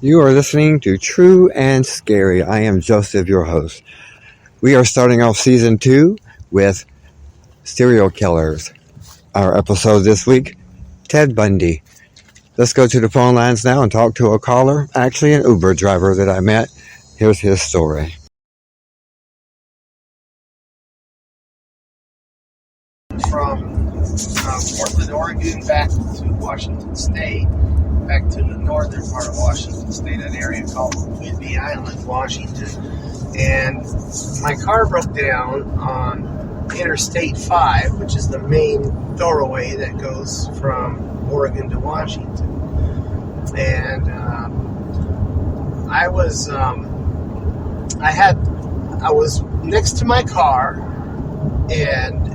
You are listening to True and Scary. I am Joseph, your host. We are starting off season 2 with serial killers. Our episode this week, Ted Bundy. Let's go to the phone lines now and talk to a caller, actually an Uber driver that I met. Here's his story. From Portland, Oregon, back to Washington State, back to the northern part of Washington State, an area called Whidbey Island, Washington. And my car broke down on Interstate 5, which is the main thoroughway that goes from Oregon to Washington. And I was next to my car, and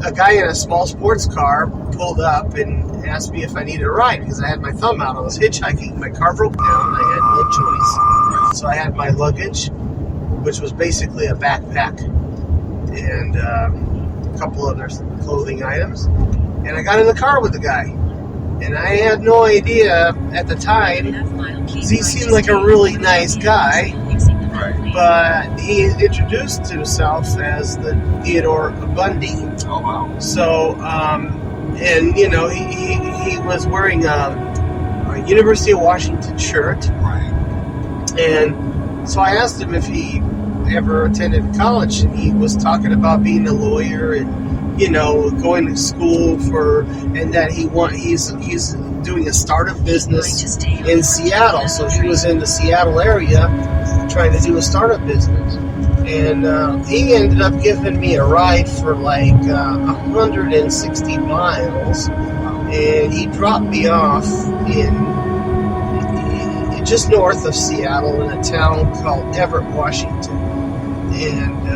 a guy in a small sports car pulled up and asked me if I needed a ride because I had my thumb out. I was hitchhiking. My car broke down. I had no choice. So I had my luggage, which was basically a backpack, and a couple other clothing items. And I got in the car with the guy. And I had no idea at the time. He seemed like a really nice guy. But he introduced himself as the Theodore Bundy. Oh, wow. So, and, you know, he was wearing a University of Washington shirt. Right. And so I asked him if he ever attended college, and he was talking about being a lawyer and, you know, going to school and that he's doing a startup business in Seattle. So he was in the Seattle area trying to do a startup business. And he ended up giving me a ride for like 160 miles. And he dropped me off in just north of Seattle in a town called Everett, Washington. And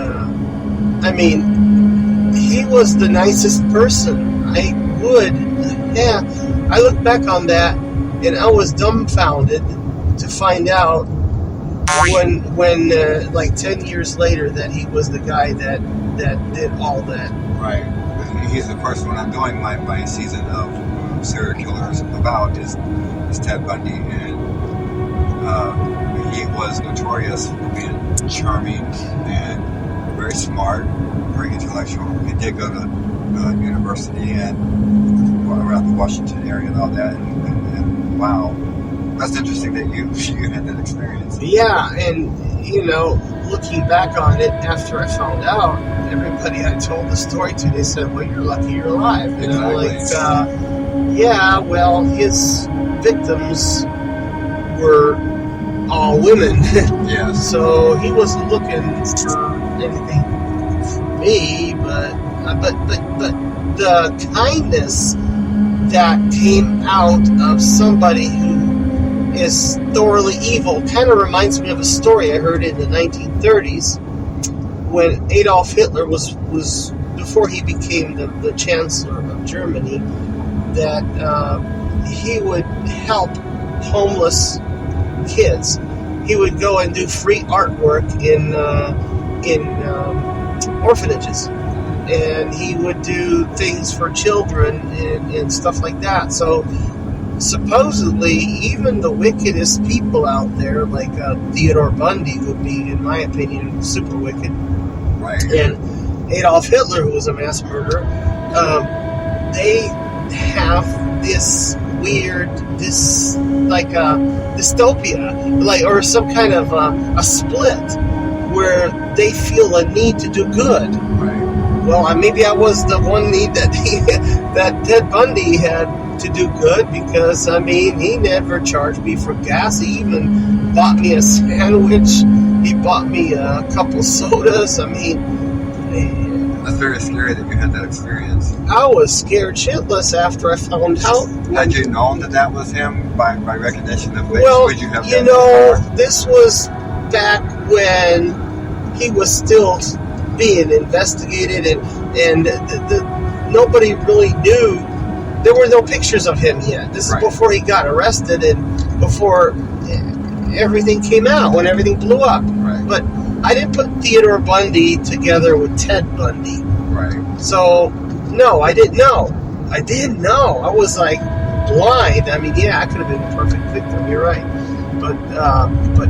I mean, he was the nicest person. I look back on that and I was dumbfounded to find out when like 10 years later that he was the guy that did all that. Right. He's the first one I'm doing my season of serial killers about is Ted Bundy, and he was notorious for being charming and very smart, very intellectual. He did go to university and around the Washington area and all that, and wow. That's interesting that you had that experience. Yeah, and, you know, looking back on it, after I found out, everybody I told the story to, they said, well, you're lucky you're alive. You know, like, yeah, well, his victims were all women. Yeah. So he wasn't looking for anything from me, but the kindness that came out of somebody who is thoroughly evil kind of reminds me of a story I heard in the 1930s when Adolf Hitler was before he became the Chancellor of Germany, that he would help homeless kids. He would go and do free artwork in orphanages, and he would do things for children and stuff like that. So supposedly, even the wickedest people out there, like Theodore Bundy would be, in my opinion, super wicked. Right. And Adolf Hitler, who was a mass murderer, they have this weird, like a dystopia, like, or some kind of a split where they feel a need to do good. Right. Well, maybe I was the one need that Ted Bundy had to do good, because I mean, he never charged me for gas. He even bought me a sandwich. He bought me a couple sodas. I mean, that's very scary that you had that experience. I was scared shitless after I found out. Had you known that was him by recognition of face? Well, Would you have you know, this was back when he was still being investigated, and nobody really knew. There were no pictures of him yet. This is before he got arrested and before everything came out, when everything blew up. Right. But I didn't put Theodore Bundy together with Ted Bundy. Right. So, no, I didn't know. I was like, blind. I mean, yeah, I could have been a perfect victim. You're right, but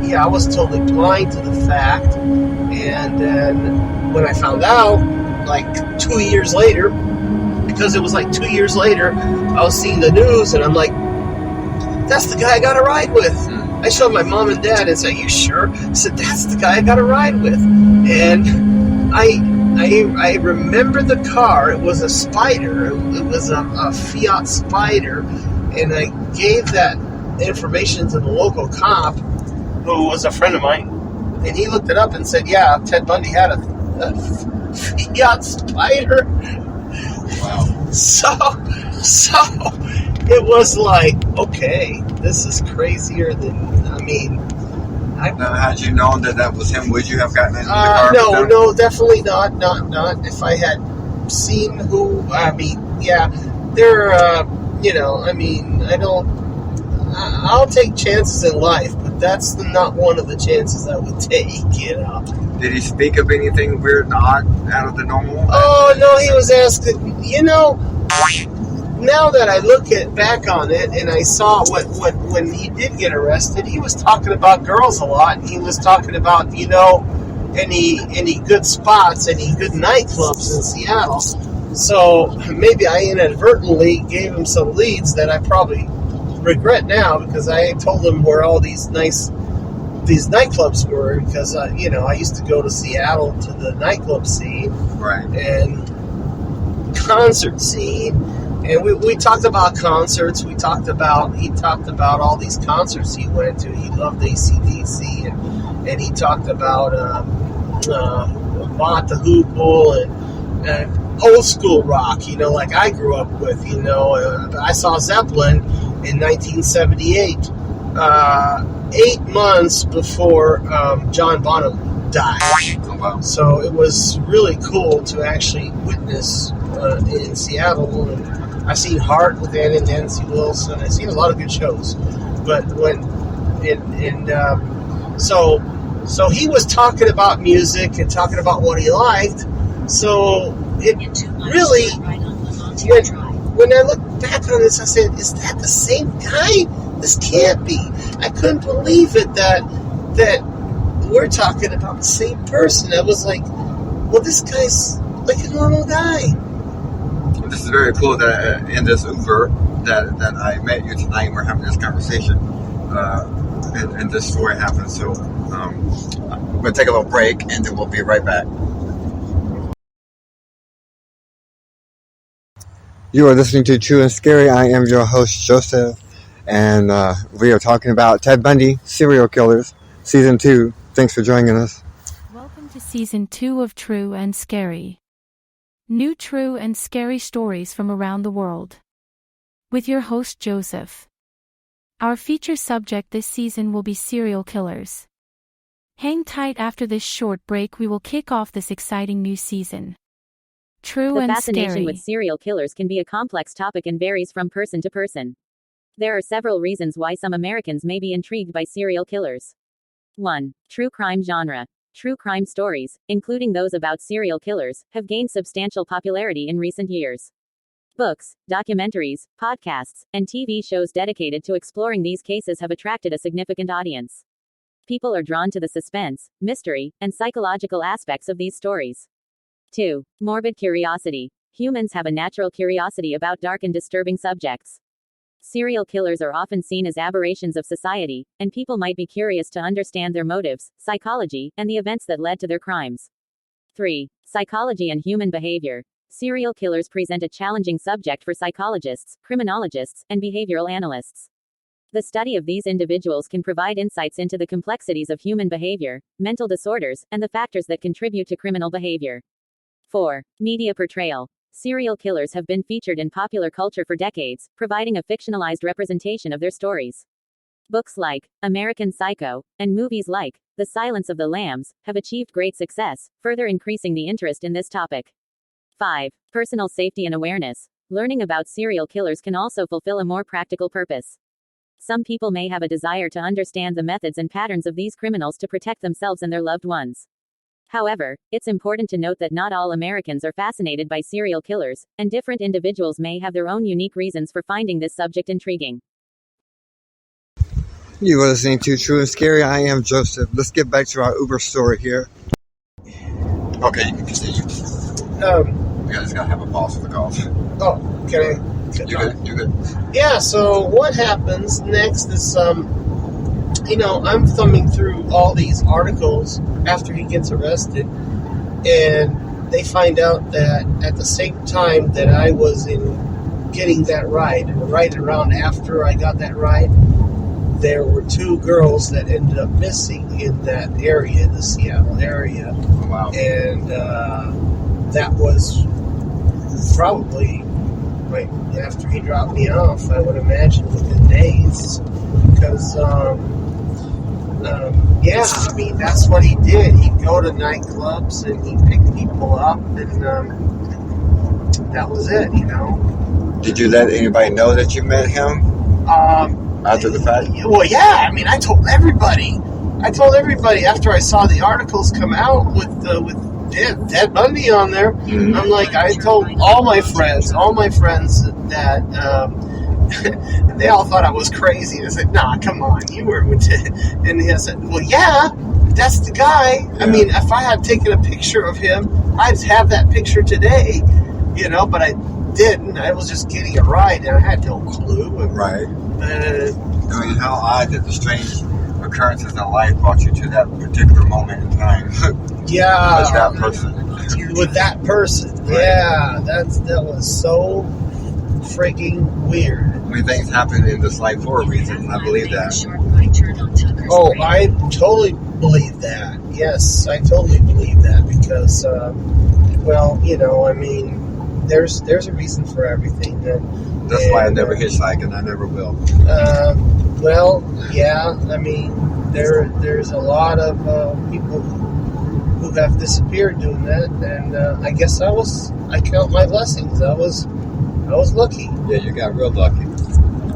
yeah, I was totally blind to the fact. And then when I found out, like 2 years later, because it was like 2 years later, I was seeing the news, and I'm like, that's the guy I got a ride with. I showed my mom and dad and said, "You sure?" I said, "That's the guy I got a ride with." And I remember the car. It was a Spider. It was a Fiat Spider, and I gave that information to the local cop, who was a friend of mine, and he looked it up and said, "Yeah, Ted Bundy had a Fiat Spider." Wow. So it was like, okay, this is crazier than, I mean, Now, had you known that was him, would you have gotten into the car? No, definitely not. If I had seen who, I mean, yeah, they're, I mean, I'll take chances in life, but that's not one of the chances I would take, Did he speak of anything weird and odd out of the normal? Oh, no, he was asking, now that I look back on it, and I saw when he did get arrested, he was talking about girls a lot, and he was talking about, any good spots, any good nightclubs in Seattle. So maybe I inadvertently gave him some leads that I probably regret now, because I told him where all these nightclubs were, because I used to go to Seattle to the nightclub scene, Right. and concert scene, and we talked about concerts. He talked about all these concerts he went to. He loved AC/DC, and he talked about Mott the Hoople and old school rock, like I grew up with. I saw Zeppelin in 1978, 8 months before John Bonham died. Oh, wow. So it was really cool to actually witness in Seattle. And I've seen Heart with Ann and Nancy Wilson. I've seen a lot of good shows. But so he was talking about music and talking about what he liked. So it really, when I look back on this, I said, is that the same guy? This can't be. I couldn't believe it that we're talking about the same person. I was like, well, this guy's like a normal guy. This is very cool that in this Uber that I met you tonight, and we're having this conversation, and this story happened. So we're going to take a little break, and then we'll be right back. You are listening to True and Scary. I am your host, Joseph, and we are talking about Ted Bundy, Serial Killers, Season 2. Thanks for joining us. Welcome to Season 2 of True and Scary. New true and scary stories from around the world. With your host, Joseph. Our feature subject this season will be serial killers. Hang tight. After this short break, we will kick off this exciting new season. True and scary. The fascination with serial killers can be a complex topic and varies from person to person. There are several reasons why some Americans may be intrigued by serial killers. 1. True crime genre. True crime stories, including those about serial killers, have gained substantial popularity in recent years. Books, documentaries, podcasts, and TV shows dedicated to exploring these cases have attracted a significant audience. People are drawn to the suspense, mystery, and psychological aspects of these stories. 2. Morbid curiosity. Humans have a natural curiosity about dark and disturbing subjects. Serial killers are often seen as aberrations of society, and people might be curious to understand their motives, psychology, and the events that led to their crimes. 3. Psychology and human behavior. Serial killers present a challenging subject for psychologists, criminologists, and behavioral analysts. The study of these individuals can provide insights into the complexities of human behavior, mental disorders, and the factors that contribute to criminal behavior. 4. Media portrayal. Serial killers have been featured in popular culture for decades, providing a fictionalized representation of their stories. Books like American Psycho, and movies like The Silence of the Lambs, have achieved great success, further increasing the interest in this topic. 5. Personal safety and awareness. Learning about serial killers can also fulfill a more practical purpose. Some people may have a desire to understand the methods and patterns of these criminals to protect themselves and their loved ones. However, it's important to note that not all Americans are fascinated by serial killers, and different individuals may have their own unique reasons for finding this subject intriguing. You are listening to True and Scary. I am Joseph. Let's get back to our Uber story here. Okay, you can continue. I just gotta have a pause for the call. Oh, can I? You're good. Yeah. So what happens next is, I'm thumbing through all these articles after he gets arrested, and they find out that at the same time that I was in getting that ride, and right around after I got that ride, there were two girls that ended up missing in that area, the Seattle area. Oh, wow. And that was probably right after he dropped me off, I would imagine within days. Because, that's what he did. He'd go to nightclubs and he'd pick people up, and that was it, Did you let anybody know that you met him after the fact? Well, yeah. I told everybody. After I saw the articles come out with Ted Bundy on there. Mm-hmm. I'm like, I told all my friends that they all thought I was crazy. I said, nah, come on, you were with Ted. And he said, well, yeah, that's the guy. Yeah. If I had taken a picture of him, I'd have that picture today, but I didn't. I was just getting a ride, and I had no clue. Right. How odd that the strange occurrences in life brought you to that particular moment in time. Yeah. With that person. With that person. Right. Yeah. That was so freaking weird. Things happen in this life for a reason, and I believe that. Oh, I totally believe that. Yes, I totally believe that because, there's a reason for everything. That's why I never hitchhike, and I never will. There's a lot of people who have disappeared doing that, and I guess I count my blessings. I was lucky. Yeah, you got real lucky.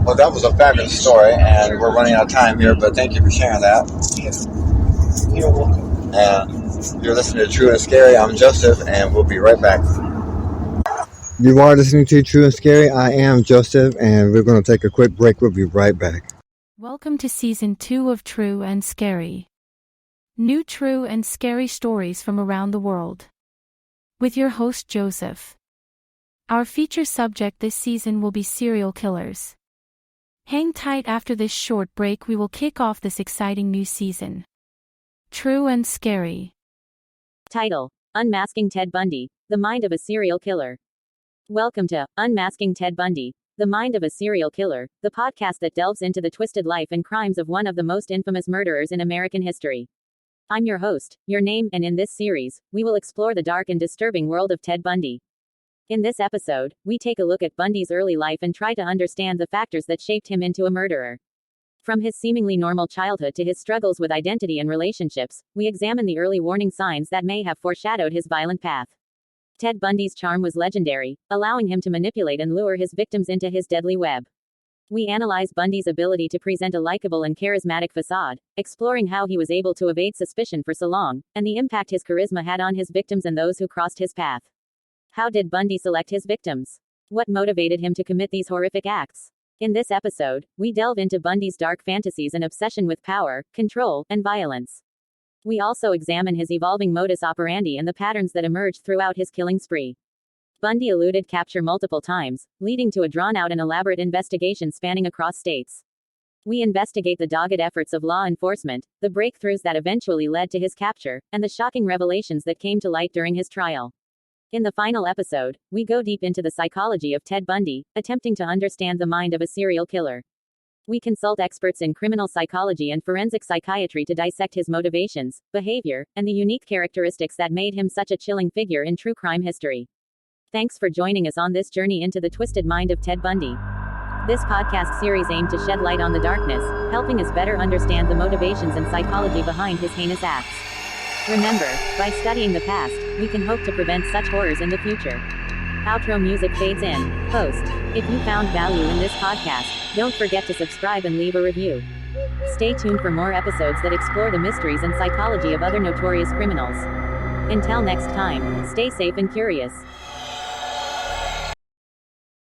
Well, that was a fabulous story, and we're running out of time here, but thank you for sharing that. Yeah. You're welcome. And you're listening to True and Scary. I'm Joseph, and we'll be right back. You are listening to True and Scary. I am Joseph, and we're going to take a quick break. We'll be right back. Welcome to Season 2 of True and Scary. New true and scary stories from around the world. With your host Joseph. Our feature subject this season will be serial killers. Hang tight. After this short break, we will kick off this exciting new season. True and Scary. Title: Unmasking Ted Bundy, the Mind of a Serial Killer. Welcome to Unmasking Ted Bundy, the Mind of a Serial Killer, the podcast that delves into the twisted life and crimes of one of the most infamous murderers in American history. I'm your host, Your Name, and in this series, we will explore the dark and disturbing world of Ted Bundy. In this episode, we take a look at Bundy's early life and try to understand the factors that shaped him into a murderer. From his seemingly normal childhood to his struggles with identity and relationships, we examine the early warning signs that may have foreshadowed his violent path. Ted Bundy's charm was legendary, allowing him to manipulate and lure his victims into his deadly web. We analyze Bundy's ability to present a likable and charismatic facade, exploring how he was able to evade suspicion for so long, and the impact his charisma had on his victims and those who crossed his path. How did Bundy select his victims? What motivated him to commit these horrific acts? In this episode, we delve into Bundy's dark fantasies and obsession with power, control, and violence. We also examine his evolving modus operandi and the patterns that emerged throughout his killing spree. Bundy eluded capture multiple times, leading to a drawn-out and elaborate investigation spanning across states. We investigate the dogged efforts of law enforcement, the breakthroughs that eventually led to his capture, and the shocking revelations that came to light during his trial. In the final episode, we go deep into the psychology of Ted Bundy, attempting to understand the mind of a serial killer. We consult experts in criminal psychology and forensic psychiatry to dissect his motivations, behavior, and the unique characteristics that made him such a chilling figure in true crime history. Thanks for joining us on this journey into the twisted mind of Ted Bundy. This podcast series aimed to shed light on the darkness, helping us better understand the motivations and psychology behind his heinous acts. Remember, by studying the past, we can hope to prevent such horrors in the future. Outro music fades in. Post. If you found value in this podcast, don't forget to subscribe and leave a review. Stay tuned for more episodes that explore the mysteries and psychology of other notorious criminals. Until next time, stay safe and curious.